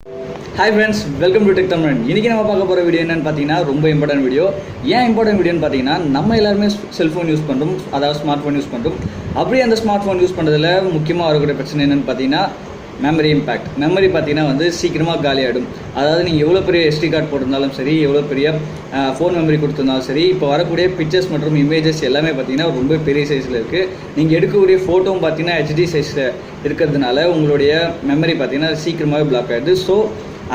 Hi friends, welcome to Tech Tamizhan. இன்னைக்கு நம்ம பார்க்க போற வீடியோ என்னன்னு பாத்தீங்கன்னா ரொம்ப இம்பார்ட்டன்ட் வீடியோ. ஏன் இம்பார்ட்டன்ட் வீடியோன்னு பாத்தீங்கன்னா நம்ம எல்லாரும் செல்போன் யூஸ் பண்றோம், அதாவது ஸ்மார்ட் போன் யூஸ் பண்றோம். அப்படியே அந்த ஸ்மார்ட் போன் யூஸ் பண்றதுல முக்கியமா வரக்கூடிய பிரச்சனை என்னன்னு பாத்தீங்கன்னா மெமரி இம்பாக்ட். மெமரி பார்த்தீங்கன்னா வந்து சீக்கிரமாக காலியாகிடும். அதாவது நீங்கள் எவ்வளோ பெரிய SD கார்டு போட்டிருந்தாலும் சரி, எவ்வளோ பெரிய ஃபோன் மெமரி கொடுத்துருந்தாலும் சரி, இப்போ வரக்கூடிய பிக்சர்ஸ் மற்றும் இமேஜஸ் எல்லாமே பார்த்தீங்கன்னா ரொம்ப பெரிய சைஸில் இருக்குது. நீங்கள் எடுக்கக்கூடிய ஃபோட்டோவும் பார்த்தீங்கன்னா HD சைஸில் இருக்கிறதுனால உங்களுடைய மெமரி பார்த்தீங்கன்னா சீக்கிரமாகவே பிளாக் ஆகிடுது. ஸோ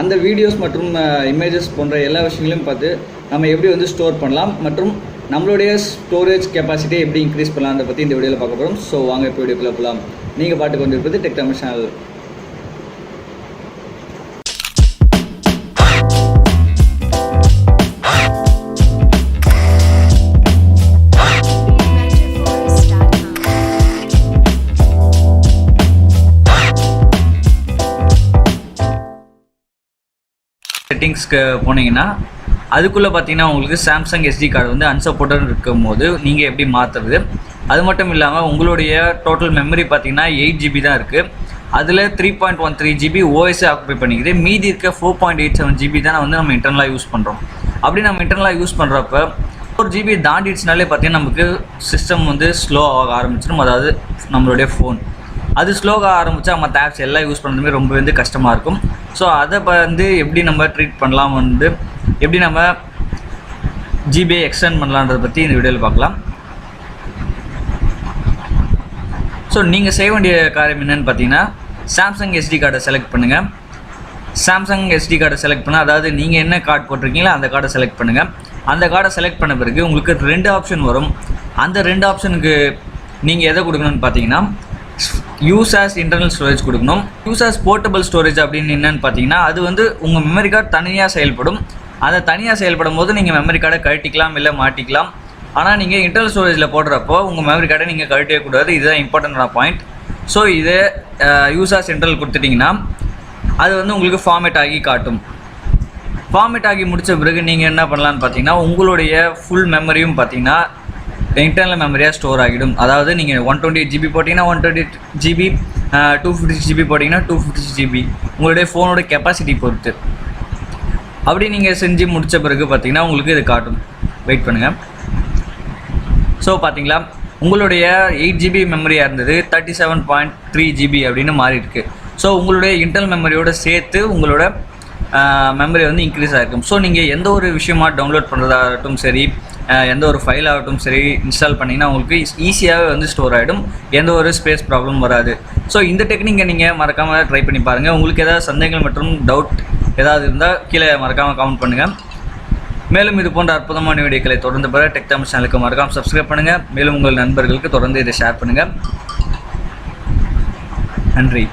அந்த வீடியோஸ் மற்றும் இமேஜஸ் போன்ற எல்லா விஷயங்களையும் பார்த்து நம்ம எப்படி வந்து ஸ்டோர் பண்ணலாம் மற்றும் நம்மளுடைய ஸ்டோரேஜ் கெப்பாசிட்டியை எப்படி இன்க்ரீஸ் பண்ணலாம்ன்றத பற்றி இந்த வீடியோவில் பார்க்க போகிறோம். ஸோ வாங்க இப்போ வீடியோக்குள்ளே போகலாம். நீங்கள் பாட்டு கொண்டு இருப்பது டெக் தமிழ் சேனல். செட்டிங்ஸ்க்கு போனீங்கன்னா அதுக்குள்ளே பார்த்தீங்கன்னா உங்களுக்கு சாம்சங் SD கார்டு வந்து அன்சப்போர்ட்டட் இருக்கும் போது நீங்கள் எப்படி மாற்றுறது. அது மட்டும் இல்லாமல் உங்களுடைய டோட்டல் மெமரி பார்த்தீங்கன்னா 8 GB தான் இருக்குது. அதில் 3.13 GB OS ஆக்குபை பண்ணிக்குது. மீதி இருக்க 4.87 GB தான் வந்து நம்ம இன்டர்னலாக யூஸ் பண்ணுறோம். அப்படி நம்ம இன்டர்னலாக யூஸ் பண்ணுறப்ப 4 GB தாண்டிடுச்சுனாலே பார்த்தீங்கன்னா நமக்கு சிஸ்டம் வந்து ஸ்லோ ஆக ஆரம்பிச்சிடும். அதாவது நம்மளுடைய ஃபோன் அது ஸ்லோவாக ஆரம்பித்தா மற்ற ஆப்ஸ் எல்லாம் யூஸ் பண்ணுறதுமே ரொம்ப வந்து கஷ்டமாக இருக்கும். ஸோ அதை வந்து எப்படி நம்ம ட்ரீட் பண்ணலாம், வந்து எப்படி நம்ம ஜிபியை எக்ஸ்டெண்ட் பண்ணலான்றதை பற்றி இந்த வீடியோவில் பார்க்கலாம். ஸோ நீங்கள் செய்ய வேண்டிய காரியம் என்னென்னு பார்த்தீங்கன்னா சாம்சங் SD கார்டை செலக்ட் பண்ணுங்கள். சாம்சங் SD கார்டை செலக்ட் பண்ணால், அதாவது நீங்கள் என்ன கார்டு போட்டிருக்கீங்களோ அந்த கார்டை செலக்ட் பண்ணுங்கள். அந்த கார்டை செலக்ட் பண்ண பிறகு உங்களுக்கு 2 ஆப்ஷன் வரும். அந்த 2 ஆப்ஷனுக்கு நீங்கள் எதை கொடுக்கணும்னு பார்த்தீங்கன்னா யூஸ் ஆஸ் இன்டர்னல் ஸ்டோரேஜ் கொடுக்கணும். யூஸ் ஆஸ் போர்ட்டபிள் ஸ்டோரேஜ் அப்படின்னு என்னென்னு பார்த்தீங்கன்னா அது வந்து உங்கள் மெமரி கார்டு தனியாக செயல்படும். அதை தனியாக செயல்படும் போது நீங்கள் மெமரி கார்டை கழட்டிக்கலாம், இல்லை மாட்டிக்கலாம். ஆனால் நீங்கள் இன்டர்னல் ஸ்டோரேஜில் போடுறப்போ உங்கள் மெமரி கார்டை நீங்கள் கழட்டவே கூடாது. இதுதான் இம்பார்ட்டண்டான பாயிண்ட். ஸோ இதை யூஸ் ஆஸ் இன்டர்னல் கொடுத்துட்டிங்கன்னா அது வந்து உங்களுக்கு ஃபார்மேட் ஆகி காட்டும். ஃபார்மேட் ஆகி முடித்த பிறகு நீங்கள் என்ன பண்ணலான்னு பார்த்தீங்கன்னா உங்களுடைய ஃபுல் மெமரியும் பார்த்தீங்கன்னா இன்டர்னல் மெமரியாக ஸ்டோர் ஆகிடும். அதாவது நீங்கள் 128 GB போட்டிங்கன்னா 128 GB, 256 GB போட்டிங்கன்னா 256 GB உங்களுடைய ஃபோனோட கெப்பாசிட்டி பொறுத்து. அப்படி நீங்கள் செஞ்சு முடித்த பிறகு பார்த்தீங்கன்னா உங்களுக்கு இது காட்டும். வெயிட் பண்ணுங்கள். ஸோ பார்த்தீங்களா உங்களுடைய 8 GB மெமரியாக இருந்தது 37.3 GB அப்படின்னு மாறி இருக்கு. ஸோ உங்களுடைய இன்டர்னல் மெமரியோடு சேர்த்து உங்களோட மெமரி வந்து இன்க்ரீஸ் ஆகிருக்கும். ஸோ நீங்கள் எந்த ஒரு விஷயமா டவுன்லோட் பண்ணுறதாகட்டும் சரி, எந்த ஒரு ஃபைல் ஆகட்டும் சரி, இன்ஸ்டால் பண்ணிங்கன்னா உங்களுக்கு ஈஸியாகவே வந்து ஸ்டோர் ஆகிடும். எந்த ஒரு ஸ்பேஸ் ப்ராப்ளம் வராது. ஸோ இந்த டெக்னிக்கை நீங்கள் மறக்காமல் ட்ரை பண்ணி பாருங்கள். உங்களுக்கு ஏதாவது சந்தேகங்கள் மற்றும் டவுட் ஏதாவது இருந்தால் கீழே மறக்காமல் கமெண்ட் பண்ணுங்கள். மேலும் இது போன்ற அற்புதமான வீடியோக்களை தொடர்ந்து பெற டெக் தமிழ் சேனலுக்கு மறக்காமல் சப்ஸ்கிரைப் பண்ணுங்கள். மேலும் உங்கள் நண்பர்களுக்கு தொடர்ந்து இதை ஷேர் பண்ணுங்கள். நன்றி.